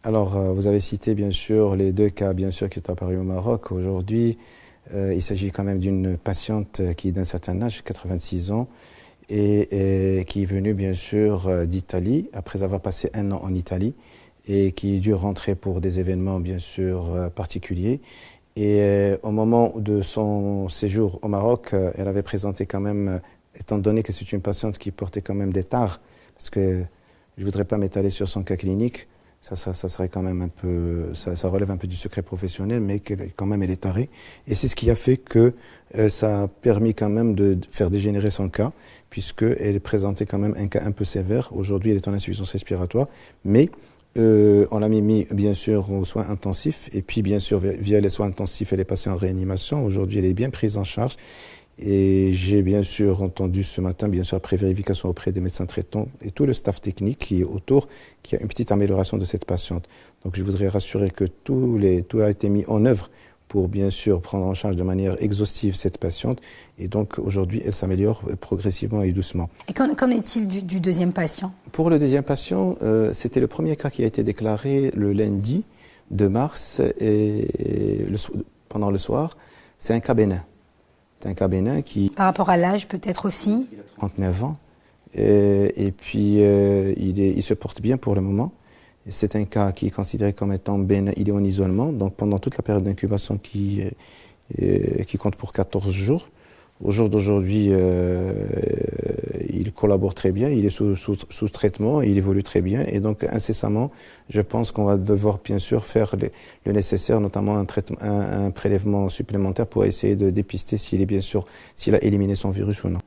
Alors, vous avez cité bien sûr les deux cas bien sûr qui sont apparus au Maroc. Aujourd'hui, il s'agit quand même d'une patiente qui est d'un certain âge, 86 ans, et qui est venue bien sûr d'Italie, après avoir passé un an en Italie, et qui a dû rentrer pour des événements bien sûr particuliers. Et au moment de son séjour au Maroc, elle avait présenté quand même, étant donné que c'est une patiente qui portait quand même des tares, parce que je ne voudrais pas m'étaler sur son cas clinique, ça serait quand même un peu, ça relève un peu du secret professionnel, mais quand même elle est tarée. Et c'est ce qui a fait que ça a permis quand même de faire dégénérer son cas, puisqu'elle présentait quand même un cas un peu sévère. Aujourd'hui, elle est en insuffisance respiratoire, mais on l'a mis bien sûr aux soins intensifs, et puis bien sûr via les soins intensifs, elle est passée en réanimation. Aujourd'hui, elle est bien prise en charge. Et j'ai bien sûr entendu ce matin, bien sûr après vérification auprès des médecins traitants et tout le staff technique qui est autour, qu'il y a une petite amélioration de cette patiente. Donc je voudrais rassurer que tout a été mis en œuvre pour bien sûr prendre en charge de manière exhaustive cette patiente. Et donc aujourd'hui, elle s'améliore progressivement et doucement. Et qu'en est-il du deuxième patient? Pour le deuxième patient, c'était le premier cas qui a été déclaré le lundi 2 mars et pendant le soir. C'est un cas bénin. C'est un cas bénin qui... Par rapport à l'âge peut-être aussi? Il a 39 ans et puis il se porte bien pour le moment. C'est un cas qui est considéré comme étant bénin, il est en isolement, donc pendant toute la période d'incubation qui compte pour 14 jours. Au jour d'aujourd'hui, il collabore très bien, il est sous traitement, il évolue très bien et donc incessamment, je pense qu'on va devoir bien sûr faire le nécessaire, notamment un prélèvement supplémentaire pour essayer de dépister s'il a éliminé son virus ou non.